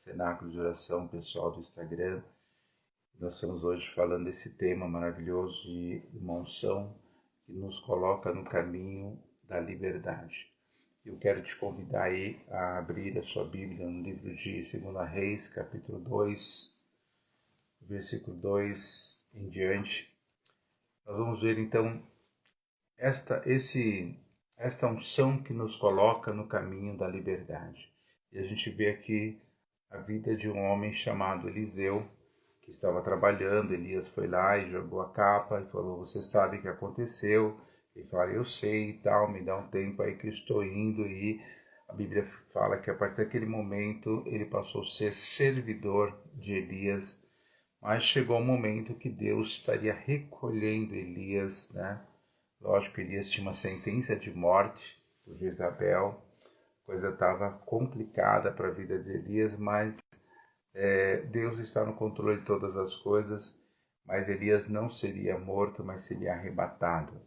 cenáculo de oração pessoal do Instagram. Nós estamos hoje falando desse tema maravilhoso de uma unção que nos coloca no caminho da liberdade. Eu quero te convidar aí a abrir a sua Bíblia no livro de 2 Reis, capítulo 2, versículo 2 em diante. Nós vamos ver então esta unção que nos coloca no caminho da liberdade. E a gente vê aqui a vida de um homem chamado Eliseu, que estava trabalhando. Elias foi lá e jogou a capa e falou: você sabe o que aconteceu? Ele fala: eu sei e tal, me dá um tempo aí que eu estou indo. E a Bíblia fala que a partir daquele momento ele passou a ser servidor de Elias. Mas chegou um momento que Deus estaria recolhendo Elias, né? Lógico que Elias tinha uma sentença de morte por Jezabel. A coisa estava complicada para a vida de Elias, mas Deus está no controle de todas as coisas. Mas Elias não seria morto, mas seria arrebatado.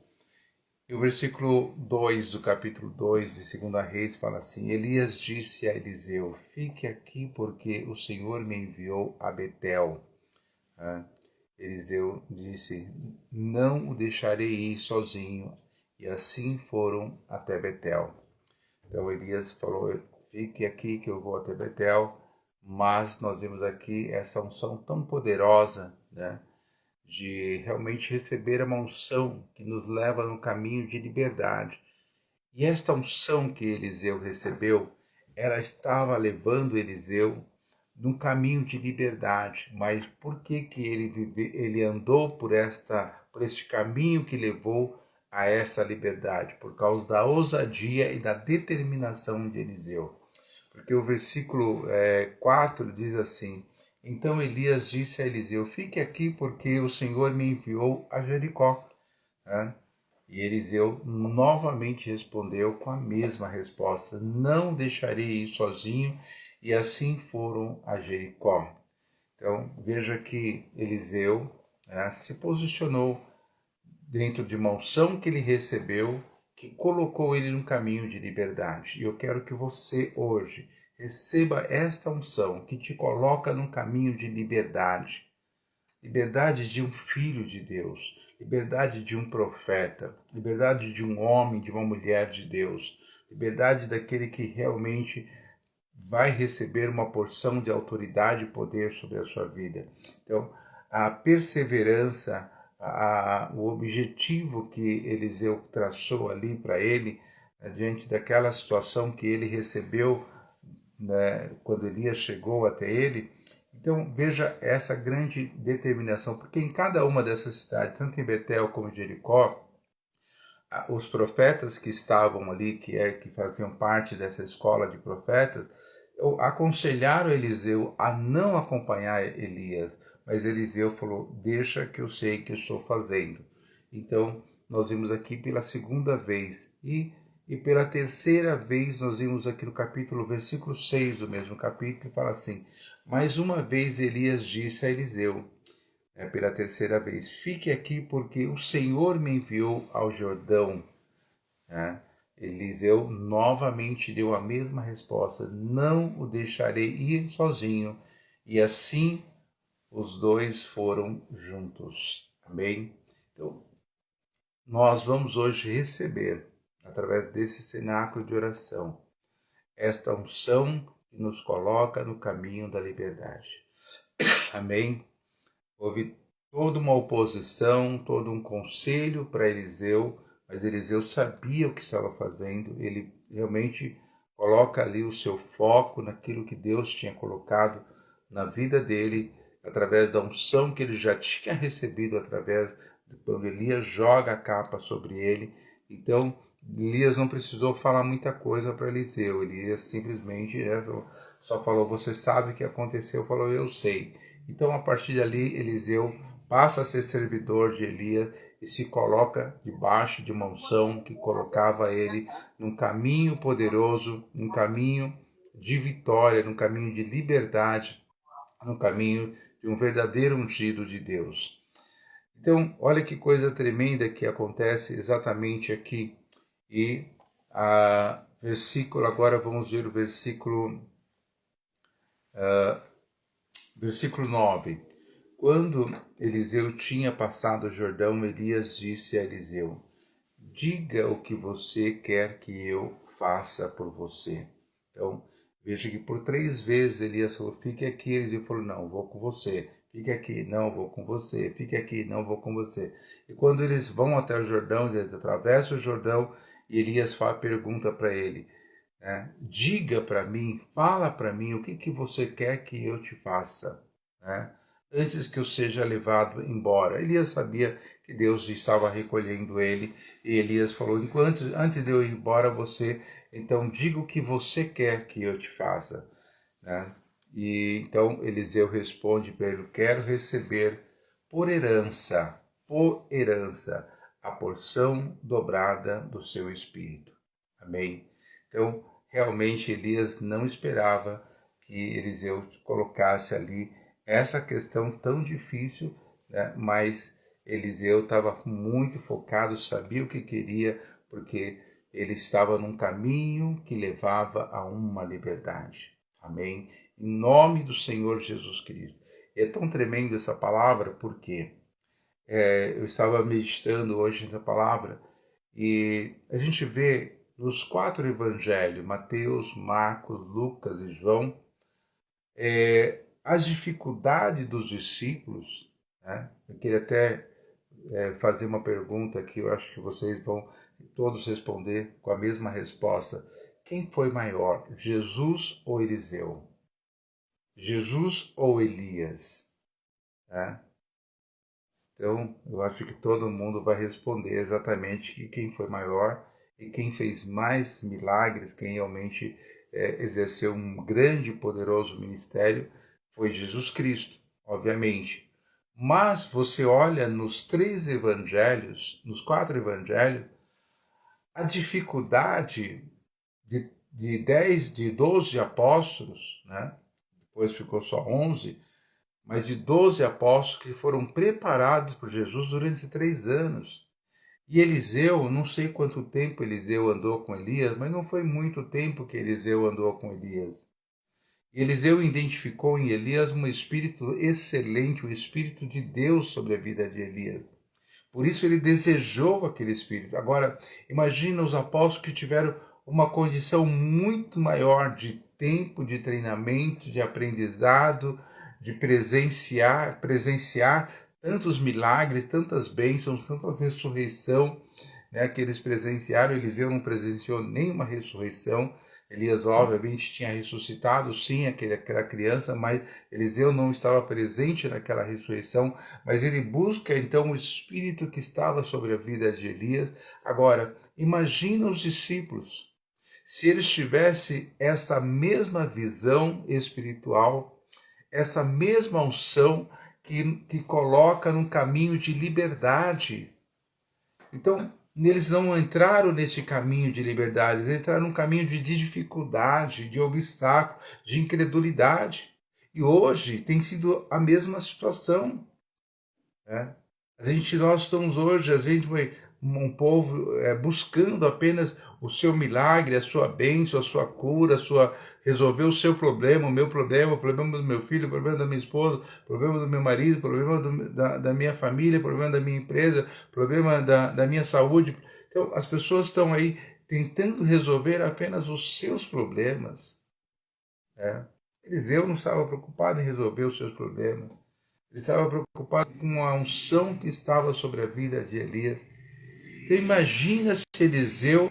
E o versículo 2 do capítulo 2 de 2 Reis fala assim: Elias disse a Eliseu: fique aqui porque o Senhor me enviou a Betel. Eliseu disse: não o deixarei ir sozinho. E assim foram até Betel. Então Elias falou: fique aqui que eu vou até Betel. Mas nós vemos aqui essa unção tão poderosa, né, de realmente receber uma unção que nos leva no caminho de liberdade. E esta unção que Eliseu recebeu, ela estava levando Eliseu num caminho de liberdade. Mas por que ele andou por este caminho que levou a essa liberdade? Por causa da ousadia e da determinação de Eliseu. Porque o versículo 4 diz assim: então Elias disse a Eliseu: fique aqui porque o Senhor me enviou a Jericó. E Eliseu novamente respondeu com a mesma resposta: não deixarei ir sozinho. E assim foram a Jericó. Então veja que Eliseu se posicionou dentro de uma unção que ele recebeu, que colocou ele num caminho de liberdade. E eu quero que você hoje receba esta unção que te coloca num caminho de liberdade. Liberdade de um filho de Deus, liberdade de um profeta, liberdade de um homem, de uma mulher de Deus, liberdade daquele que realmente vai receber uma porção de autoridade e poder sobre a sua vida. Então, a perseverança, o objetivo que Eliseu traçou ali para ele, diante daquela situação que ele recebeu, né, quando Elias chegou até ele. Então veja essa grande determinação, porque em cada uma dessas cidades, tanto em Betel como em Jericó, os profetas que estavam ali, que faziam parte dessa escola de profetas, aconselharam Eliseu a não acompanhar Elias, mas Eliseu falou: deixa que eu sei que eu estou fazendo. Então nós vimos aqui pela segunda vez e pela terceira vez nós vimos aqui no capítulo, versículo 6 do mesmo capítulo, fala assim: mais uma vez Elias disse a Eliseu, pela terceira vez: fique aqui porque o Senhor me enviou ao Jordão. Eliseu novamente deu a mesma resposta: não o deixarei ir sozinho. E assim os dois foram juntos. Amém? Então, nós vamos hoje receber, através desse cenáculo de oração, esta unção que nos coloca no caminho da liberdade. Amém? Houve toda uma oposição, todo um conselho para Eliseu, mas Eliseu sabia o que estava fazendo. Ele realmente coloca ali o seu foco naquilo que Deus tinha colocado na vida dele, através da unção que ele já tinha recebido, através de quando Elias joga a capa sobre ele. Então, Elias não precisou falar muita coisa para Eliseu. Elias simplesmente só falou: você sabe o que aconteceu? Falou: eu sei. Então, a partir dali, Eliseu passa a ser servidor de Elias e se coloca debaixo de uma unção que colocava ele num caminho poderoso, num caminho de vitória, num caminho de liberdade, num caminho de um verdadeiro ungido de Deus. Então, olha que coisa tremenda que acontece exatamente aqui. E agora vamos ver o versículo Versículo 9. Quando Eliseu tinha passado o Jordão, Elias disse a Eliseu: diga o que você quer que eu faça por você. Então, veja que por 3 vezes Elias falou: fique aqui. Eliseu falou: não, vou com você. Fique aqui, não, vou com você. Fique aqui, não, vou com você. E quando eles vão até o Jordão, eles atravessam o Jordão, e Elias pergunta para ele, né? Diga para mim, fala para mim o que você quer que eu te faça, né? Antes que eu seja levado embora. Elias sabia que Deus estava recolhendo ele, e Elias falou: antes de eu ir embora, então diga o que você quer que eu te faça, né? E então Eliseu responde para ele: quero receber por herança, a porção dobrada do seu espírito. Amém? Então, realmente Elias não esperava que Eliseu colocasse ali essa questão tão difícil, né? Mas Eliseu estava muito focado, sabia o que queria, porque ele estava num caminho que levava a uma liberdade. Amém? Em nome do Senhor Jesus Cristo. É tão tremendo essa palavra, porque eu estava meditando hoje nessa palavra, e a gente vê nos 4 evangelhos, Mateus, Marcos, Lucas e João, as dificuldades dos discípulos, né? Eu queria até fazer uma pergunta que eu acho que vocês vão todos responder com a mesma resposta. Quem foi maior, Jesus ou Eliseu? Jesus ou Elias? Né? Então, eu acho que todo mundo vai responder exatamente que quem foi maior e quem fez mais milagres, quem realmente exerceu um grande e poderoso ministério, foi Jesus Cristo, obviamente. Mas você olha nos 3 evangelhos, nos 4 evangelhos, a dificuldade de 12 apóstolos, né? Depois ficou só 11, mas de 12 apóstolos que foram preparados por Jesus durante 3 anos. E Eliseu, não sei quanto tempo Eliseu andou com Elias, mas não foi muito tempo que Eliseu andou com Elias. E Eliseu identificou em Elias um espírito excelente, o espírito de Deus sobre a vida de Elias. Por isso ele desejou aquele espírito. Agora, imagina os apóstolos que tiveram uma condição muito maior de tempo, de treinamento, de aprendizado, de presenciar tantos milagres, tantas bênçãos, tantas ressurreição, né, que eles presenciaram. Eliseu não presenciou nenhuma ressurreição. Elias, obviamente, tinha ressuscitado, sim, aquela criança, mas Eliseu não estava presente naquela ressurreição, mas ele busca, então, o Espírito que estava sobre a vida de Elias. Agora, imagina os discípulos, se eles tivessem essa mesma visão espiritual, essa mesma unção que coloca num caminho de liberdade. Então, eles não entraram nesse caminho de liberdade, eles entraram num caminho de dificuldade, de obstáculo, de incredulidade. E hoje tem sido a mesma situação, né? Nós estamos hoje, às vezes, um povo buscando apenas o seu milagre, a sua bênção, a sua cura, resolver o seu problema, o problema do meu filho, o problema da minha esposa, o problema do meu marido, o problema da minha família, o problema da minha empresa, o problema da minha saúde. Então, as pessoas estão aí tentando resolver apenas os seus problemas, né? Eliseu não estava preocupado em resolver os seus problemas. Ele estava preocupado com a unção que estava sobre a vida de Elias. Então imagina se Eliseu,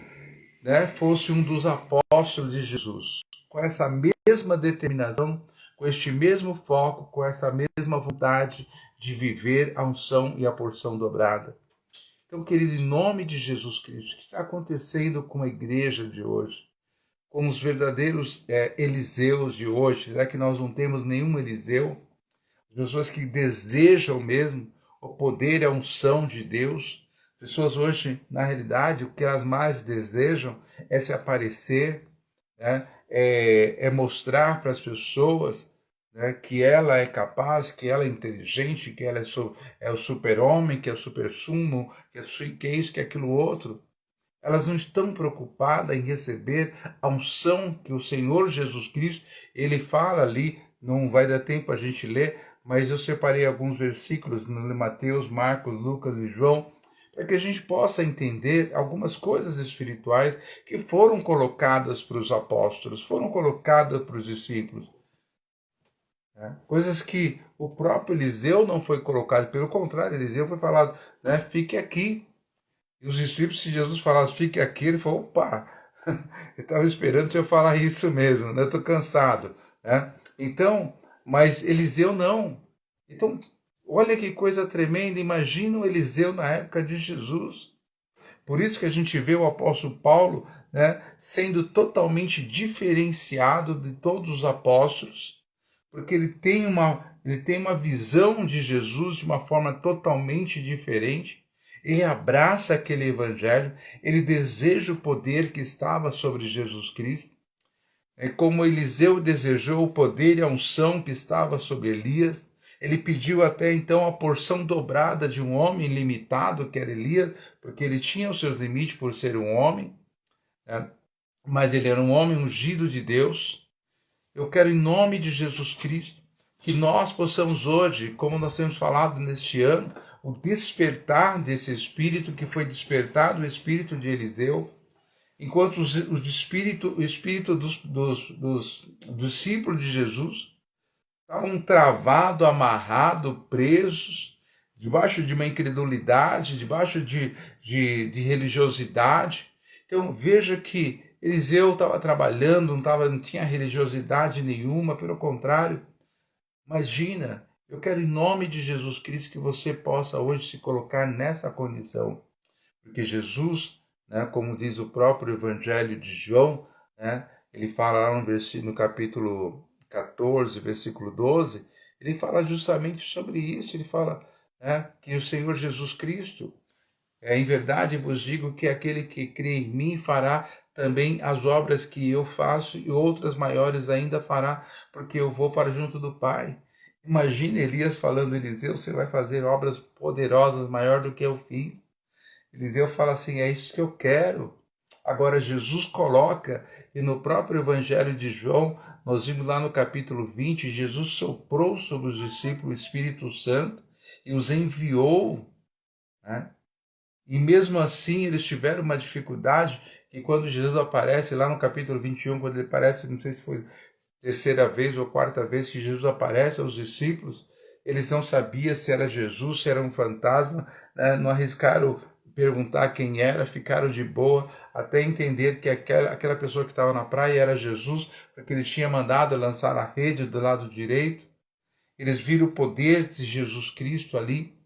né, fosse um dos apóstolos de Jesus, com essa mesma determinação, com este mesmo foco, com essa mesma vontade de viver a unção e a porção dobrada. Então, querido, em nome de Jesus Cristo, o que está acontecendo com a igreja de hoje? Com os verdadeiros Eliseus de hoje? Será que nós não temos nenhum Eliseu? Pessoas que desejam mesmo o poder e a unção de Deus. Pessoas hoje, na realidade, o que elas mais desejam é se aparecer, né? É mostrar para as pessoas, né, que ela é capaz, que ela é inteligente, que ela é o super-homem, que é o super-sumo, que é isso, que é aquilo outro. Elas não estão preocupadas em receber a unção que o Senhor Jesus Cristo, ele fala ali não vai dar tempo a gente ler, mas eu separei alguns versículos no Mateus, Marcos, Lucas e João, para que a gente possa entender algumas coisas espirituais que foram colocadas para os apóstolos, foram colocadas para os discípulos. Né? Coisas que o próprio Eliseu não foi colocado, pelo contrário, Eliseu foi falado, né, fique aqui. E os discípulos, se Jesus falasse, fique aqui, ele falou, opa, eu estava esperando se eu falar isso mesmo, né? Eu estou cansado. Né? Então, mas Eliseu não. Então, olha que coisa tremenda, imagina o Eliseu na época de Jesus. Por isso que a gente vê o apóstolo Paulo, né, sendo totalmente diferenciado de todos os apóstolos, porque ele tem uma visão de Jesus de uma forma totalmente diferente. Ele abraça aquele evangelho, ele deseja o poder que estava sobre Jesus Cristo. É como Eliseu desejou o poder e a unção que estava sobre Elias. Ele pediu até então a porção dobrada de um homem limitado, que era Elias, porque ele tinha os seus limites por ser um homem, né? Mas ele era um homem ungido de Deus. Eu quero, em nome de Jesus Cristo, que nós possamos hoje, como nós temos falado neste ano, o despertar desse espírito que foi despertado, o espírito de Eliseu, enquanto o espírito dos discípulos de Jesus estavam travados, amarrados, presos, debaixo de uma incredulidade, debaixo de religiosidade. Então veja que Eliseu estava trabalhando, não tinha religiosidade nenhuma, pelo contrário. Imagina, eu quero em nome de Jesus Cristo que você possa hoje se colocar nessa condição, porque Jesus, né, como diz o próprio Evangelho de João, né, ele fala lá no capítulo 14, versículo 12, ele fala justamente sobre isso, ele fala, né, que o Senhor Jesus Cristo, em verdade vos digo que aquele que crê em mim fará também as obras que eu faço e outras maiores ainda fará, porque eu vou para junto do Pai. Imagine Elias falando, Eliseu, você vai fazer obras poderosas, maior do que eu fiz. Eliseu fala assim, é isso que eu quero. Agora Jesus coloca, e no próprio Evangelho de João, nós vimos lá no capítulo 20, Jesus soprou sobre os discípulos o Espírito Santo e os enviou, né? E mesmo assim eles tiveram uma dificuldade, que quando Jesus aparece lá no capítulo 21, quando ele aparece, não sei se foi terceira vez ou quarta vez que Jesus aparece aos discípulos, eles não sabiam se era Jesus, se era um fantasma, né? Não arriscaram perguntar quem era, ficaram de boa, até entender que aquela pessoa que estava na praia era Jesus, porque ele tinha mandado lançar a rede do lado direito. Eles viram o poder de Jesus Cristo ali.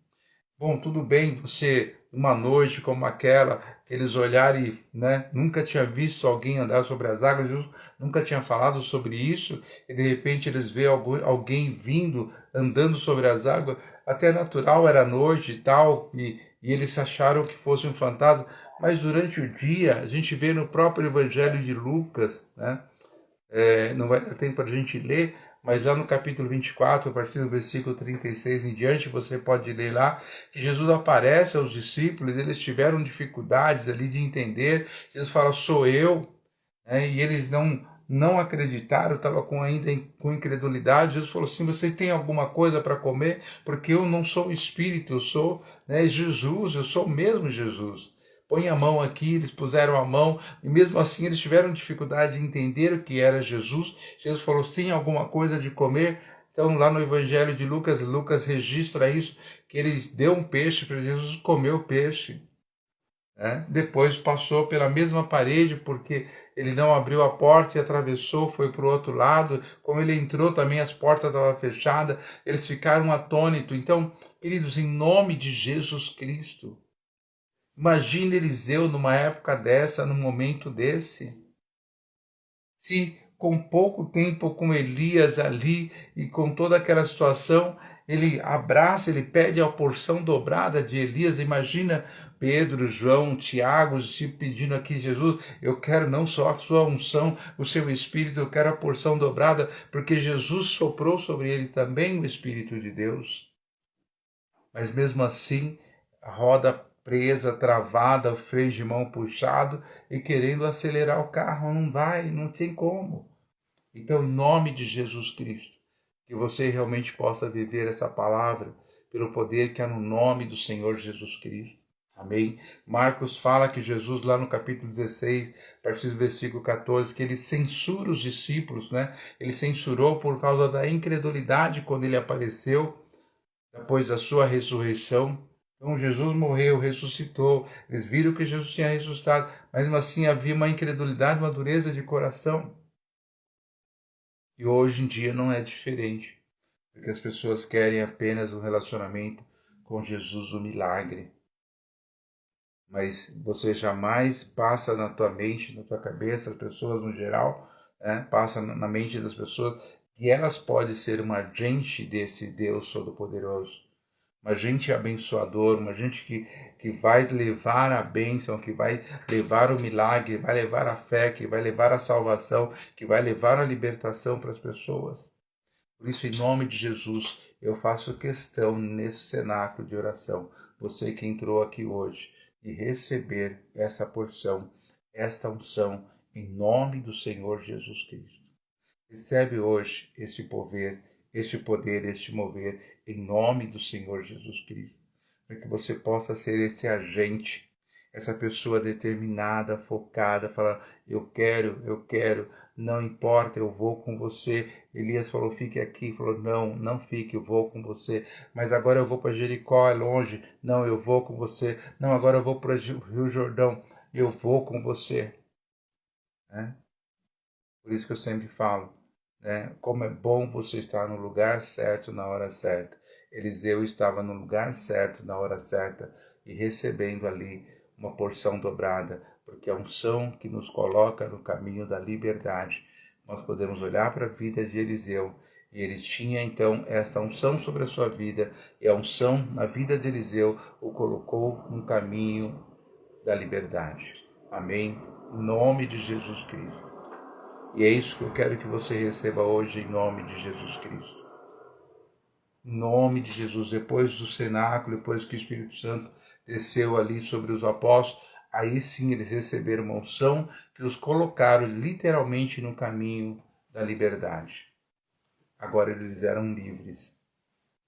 Bom, tudo bem, você, uma noite como aquela, que eles olharam e, né, nunca tinha visto alguém andar sobre as águas, Jesus nunca tinha falado sobre isso, e de repente eles veem alguém vindo, andando sobre as águas, até natural, era noite e tal, e eles acharam que fosse um fantasma, mas durante o dia, a gente vê no próprio Evangelho de Lucas, né, não vai dar tempo para a gente ler, mas lá no capítulo 24, a partir do versículo 36 em diante, você pode ler lá, que Jesus aparece aos discípulos, eles tiveram dificuldades ali de entender, Jesus fala, sou eu, né? E eles não acreditaram, estava ainda com incredulidade. Jesus falou assim, vocês têm alguma coisa para comer? Porque eu não sou o Espírito, eu sou, né, Jesus, eu sou mesmo Jesus. Põe a mão aqui, eles puseram a mão, e mesmo assim eles tiveram dificuldade de entender o que era Jesus. Jesus falou, sim, alguma coisa de comer. Então lá no Evangelho de Lucas, Lucas registra isso, que ele deu um peixe para Jesus, comer o peixe. Né? Depois passou pela mesma parede, porque ele não abriu a porta e atravessou, foi para o outro lado. Como ele entrou também, as portas estavam fechadas, eles ficaram atônitos. Então, queridos, em nome de Jesus Cristo, imagine Eliseu numa época dessa, num momento desse. Se com pouco tempo com Elias ali e com toda aquela situação, ele abraça, ele pede a porção dobrada de Elias. Imagina Pedro, João, Tiago, se pedindo aqui, Jesus, eu quero não só a sua unção, o seu Espírito, eu quero a porção dobrada, porque Jesus soprou sobre ele também o Espírito de Deus. Mas mesmo assim, a roda presa, travada, o freio de mão puxado e querendo acelerar o carro, não vai, não tem como. Então, em nome de Jesus Cristo, que você realmente possa viver essa palavra pelo poder que há no nome do Senhor Jesus Cristo. Amém? Marcos fala que Jesus, lá no capítulo 16, a partir do versículo 14, que ele censura os discípulos, né? Ele censurou por causa da incredulidade quando ele apareceu, depois da sua ressurreição. Então Jesus morreu, ressuscitou, eles viram que Jesus tinha ressuscitado, mas mesmo assim havia uma incredulidade, uma dureza de coração. E hoje em dia não é diferente, porque as pessoas querem apenas um relacionamento com Jesus, o milagre. Mas você jamais passa na tua mente, na tua cabeça, as pessoas no geral, né, passa na mente das pessoas, que elas podem ser uma agente desse Deus Todo-Poderoso. Uma gente abençoadora, uma gente que vai levar a bênção, que vai levar o milagre, que vai levar a fé, que vai levar a salvação, que vai levar a libertação para as pessoas. Por isso, em nome de Jesus, eu faço questão nesse cenáculo de oração, você que entrou aqui hoje, de receber essa porção, esta unção, em nome do Senhor Jesus Cristo. Recebe hoje este poder, este mover, em nome do Senhor Jesus Cristo, para que você possa ser esse agente, essa pessoa determinada, focada, falar, eu quero, não importa, eu vou com você. Elias falou, fique aqui, falou, não fique, eu vou com você. Mas agora eu vou para Jericó, é longe, não, eu vou com você. Não, agora eu vou para o Rio Jordão, eu vou com você. Né? Por isso que eu sempre falo, né? Como é bom você estar no lugar certo na hora certa. Eliseu estava no lugar certo na hora certa e recebendo ali uma porção dobrada, porque a unção que nos coloca no caminho da liberdade. Nós podemos olhar para a vida de Eliseu e ele tinha então essa unção sobre a sua vida, e a unção na vida de Eliseu o colocou no caminho da liberdade. Amém? Em nome de Jesus Cristo. E é isso que eu quero que você receba hoje em nome de Jesus Cristo. Em nome de Jesus, depois do cenáculo, depois que o Espírito Santo desceu ali sobre os apóstolos, aí sim eles receberam uma unção que os colocaram literalmente no caminho da liberdade. Agora eles eram livres.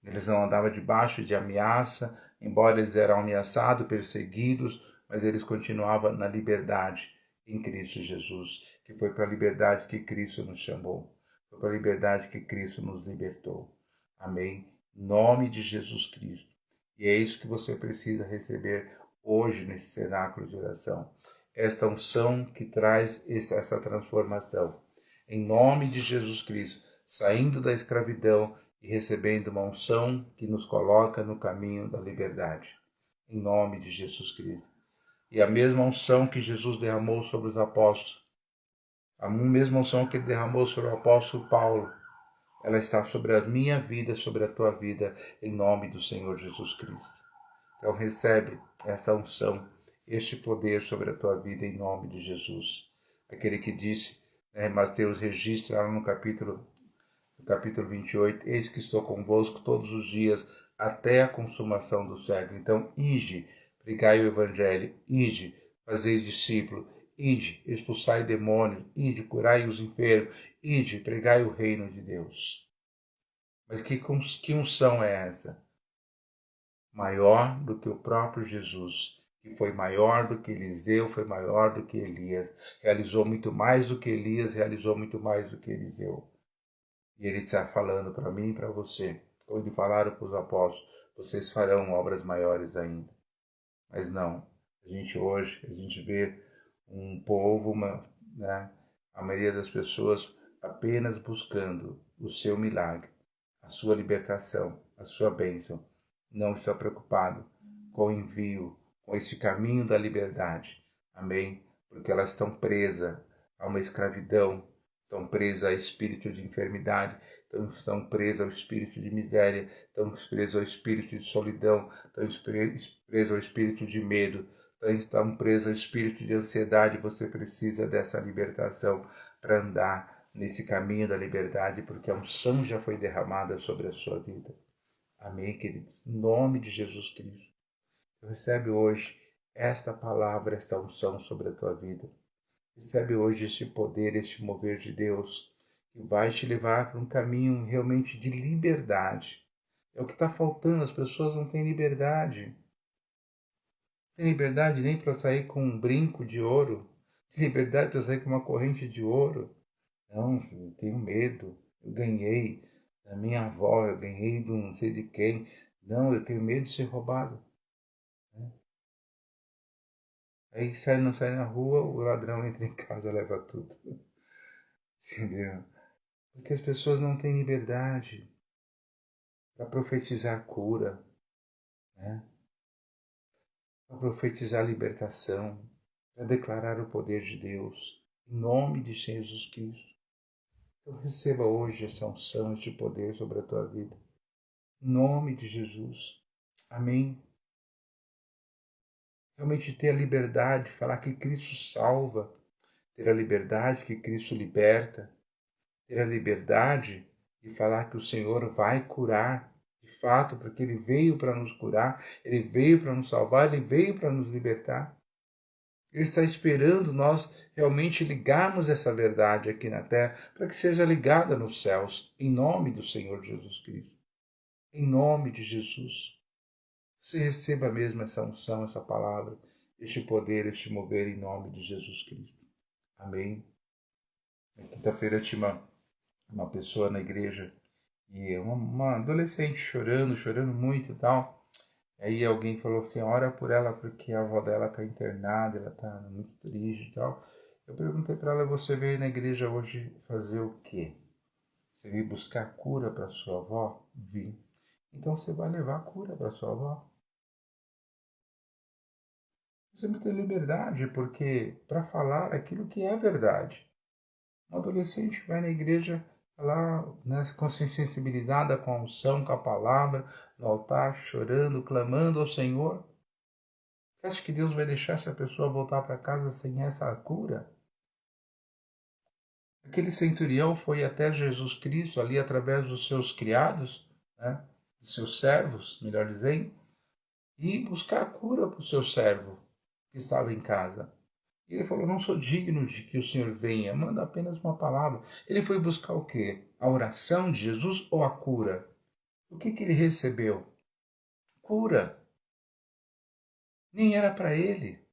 Eles não andavam debaixo de ameaça, embora eles eram ameaçados, perseguidos, mas eles continuavam na liberdade em Cristo Jesus, que foi para a liberdade que Cristo nos chamou, foi para a liberdade que Cristo nos libertou. Amém? Em nome de Jesus Cristo. E é isso que você precisa receber hoje nesse cenáculo de oração. Esta unção que traz essa transformação. Em nome de Jesus Cristo, saindo da escravidão e recebendo uma unção que nos coloca no caminho da liberdade. Em nome de Jesus Cristo. E a mesma unção que Jesus derramou sobre os apóstolos, a mesma unção que ele derramou sobre o apóstolo Paulo, ela está sobre a minha vida, sobre a tua vida, em nome do Senhor Jesus Cristo. Então recebe essa unção, este poder sobre a tua vida, em nome de Jesus. Aquele que disse, Mateus registra lá no capítulo 28, eis que estou convosco todos os dias até a consumação do século. Então, ide, pregai o evangelho, ide, fazei discípulo, ide, expulsai demônios, ide, curai os enfermos, ide, pregai o reino de Deus. Mas que unção é essa? Maior do que o próprio Jesus, que foi maior do que Eliseu, foi maior do que Elias, realizou muito mais do que Elias, realizou muito mais do que Eliseu. E ele está falando para mim e para você, como ele falaram para os apóstolos, vocês farão obras maiores ainda. Mas não, a gente vê um povo, né, a maioria das pessoas apenas buscando o seu milagre, a sua libertação, a sua bênção. Não está preocupado com o envio, com esse caminho da liberdade. Amém? Porque elas estão presas a uma escravidão, estão presas a espírito de enfermidade, estão presas ao espírito de miséria, estão presas ao espírito de solidão, estão presas ao espírito de medo, estão presas ao espírito de ansiedade. Você precisa dessa libertação para andar nesse caminho da liberdade, porque a unção já foi derramada sobre a sua vida. Amém, queridos? Em nome de Jesus Cristo. Recebe hoje esta palavra, esta unção sobre a tua vida. Recebe hoje este poder, este mover de Deus, que vai te levar para um caminho realmente de liberdade. É o que está faltando, as pessoas não têm liberdade. Não têm liberdade nem para sair com um brinco de ouro, não têm liberdade para sair com uma corrente de ouro. Não, eu tenho medo, eu ganhei da minha avó, eu ganhei de não sei de quem. Não, eu tenho medo de ser roubado. Aí não sai na rua, o ladrão entra em casa, leva tudo. Entendeu? Porque as pessoas não têm liberdade para profetizar cura, né? Para profetizar libertação, para declarar o poder de Deus, em nome de Jesus Cristo. Então receba hoje essa unção, este poder sobre a tua vida. Em nome de Jesus. Amém. Realmente ter a liberdade de falar que Cristo salva, ter a liberdade que Cristo liberta, ter a liberdade de falar que o Senhor vai curar, de fato, porque Ele veio para nos curar, Ele veio para nos salvar, Ele veio para nos libertar. Ele está esperando nós realmente ligarmos essa verdade aqui na terra, para que seja ligada nos céus, em nome do Senhor Jesus Cristo. Em nome de Jesus. Você receba mesmo essa unção, essa palavra, este poder, este mover em nome de Jesus Cristo. Amém. Na quinta-feira tinha uma pessoa na igreja e uma adolescente chorando muito e tal. Aí alguém falou assim, ora por ela porque a avó dela está internada, ela está muito triste e tal. Eu perguntei para ela, você veio na igreja hoje fazer o quê? Você veio buscar cura para sua avó? Vim. Então você vai levar cura para sua avó. Você não tem liberdade, porque para falar aquilo que é verdade. Um adolescente vai na igreja lá, né, com sensibilizada com a unção, com a palavra, no altar, chorando, clamando ao Senhor. Você acha que Deus vai deixar essa pessoa voltar para casa sem essa cura? Aquele centurião foi até Jesus Cristo ali através dos seus criados, né, dos seus servos, melhor dizendo, e buscar cura para o seu servo que estava em casa. E ele falou, não sou digno de que o Senhor venha, manda apenas uma palavra. Ele foi buscar o quê? A oração de Jesus ou a cura? O que ele recebeu? Cura. Nem era para ele.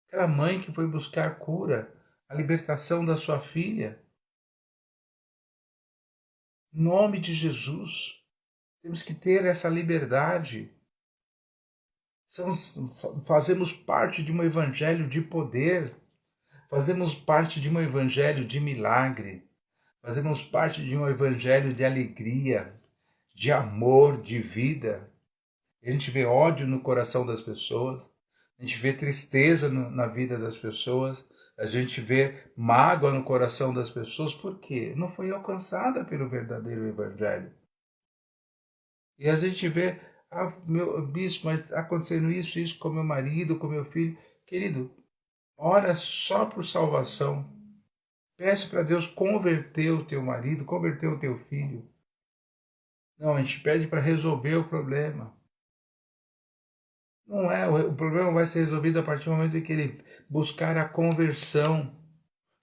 Aquela mãe que foi buscar cura, a libertação da sua filha. Em nome de Jesus, temos que ter essa liberdade. Fazemos parte de um evangelho de poder. Fazemos parte de um evangelho de milagre. Fazemos parte de um evangelho de alegria, de amor, de vida. A gente vê ódio no coração das pessoas, a gente vê tristeza na vida das pessoas, a gente vê mágoa no coração das pessoas, por quê? Não foi alcançada pelo verdadeiro evangelho. E a gente vê, meu bispo, mas está acontecendo isso com meu marido, com meu filho. Querido, ora só por salvação. Peça para Deus converter o teu marido, converter o teu filho. Não, a gente pede para resolver o problema. Não é, o problema vai ser resolvido a partir do momento em que ele buscar a conversão.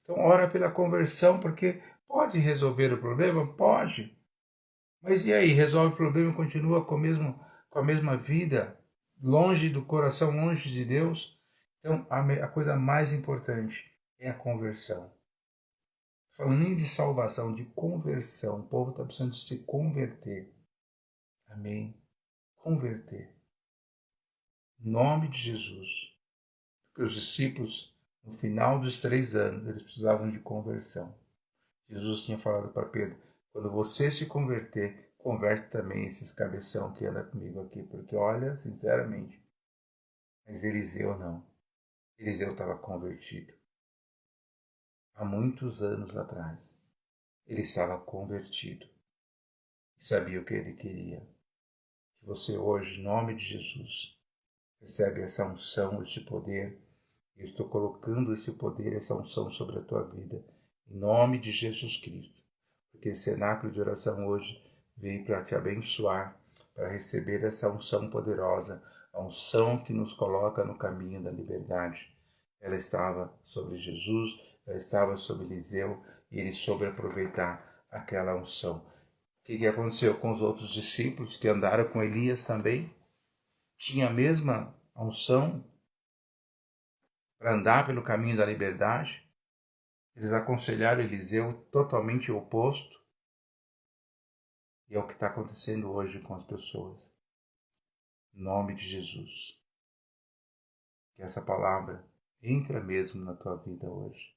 Então, ora pela conversão, porque pode resolver o problema? Pode. Mas e aí, resolve o problema e continua com a mesma vida, longe do coração, longe de Deus? Então, a coisa mais importante é a conversão. Falando nem de salvação, de conversão. O povo está precisando de se converter. Amém? Converter. Em nome de Jesus. Porque os discípulos, no final dos 3 anos, eles precisavam de conversão. Jesus tinha falado para Pedro, quando você se converter, converte também esses cabeção que anda comigo aqui. Porque olha, sinceramente, mas Eliseu não. Eliseu estava convertido. Há muitos anos atrás. Ele estava convertido. E sabia o que ele queria. Que você hoje, em nome de Jesus, recebe essa unção, esse poder. Eu estou colocando esse poder, essa unção sobre a tua vida, em nome de Jesus Cristo. Porque esse cenáculo de oração hoje veio para te abençoar, para receber essa unção poderosa, a unção que nos coloca no caminho da liberdade. Ela estava sobre Jesus, ela estava sobre Eliseu, e ele soube aproveitar aquela unção. O que aconteceu com os outros discípulos que andaram com Elias também? Tinha a mesma unção para andar pelo caminho da liberdade. Eles aconselharam Eliseu totalmente o oposto. E é o que está acontecendo hoje com as pessoas. Em nome de Jesus. Que essa palavra entre mesmo na tua vida hoje.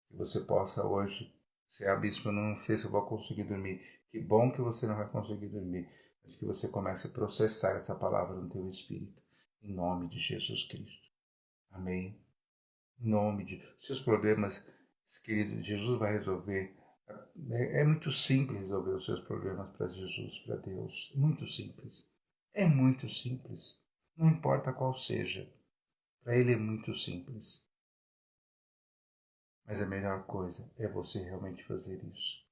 Que você possa hoje, se a bispo, eu não sei se eu vou conseguir dormir. Que bom que você não vai conseguir dormir. Mas que você comece a processar essa palavra no teu espírito. Em nome de Jesus Cristo. Amém. Em nome de seus problemas, querido, Jesus vai resolver. É muito simples resolver os seus problemas para Jesus, para Deus. Muito simples. É muito simples. Não importa qual seja. Para Ele é muito simples. Mas a melhor coisa é você realmente fazer isso.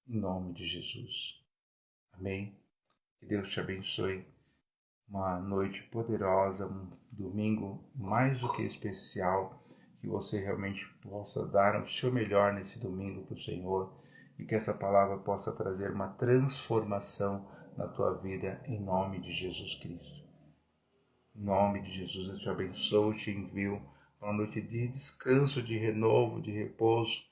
Em nome de Jesus. Amém. Que Deus te abençoe. Uma noite poderosa, um domingo mais do que especial. Que você realmente possa dar o seu melhor nesse domingo para o Senhor. E que essa palavra possa trazer uma transformação na tua vida, em nome de Jesus Cristo. Em nome de Jesus, eu te abençoo, te envio uma noite de descanso, de renovo, de repouso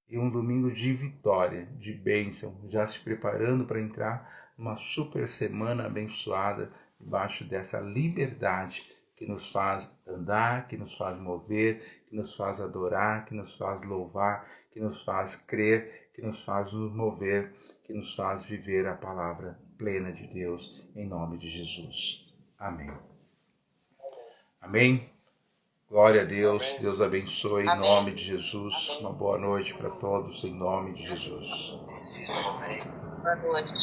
e um domingo de vitória, de bênção, já se preparando para entrar numa super semana abençoada debaixo dessa liberdade que nos faz andar, que nos faz mover, que nos faz adorar, que nos faz louvar, que nos faz crer, que nos faz nos mover, que nos faz viver a palavra plena de Deus, em nome de Jesus. Amém. Amém? Glória a Deus, amém. Deus abençoe, em nome de Jesus. Amém. Uma boa noite para todos, em nome de Jesus. Boa noite.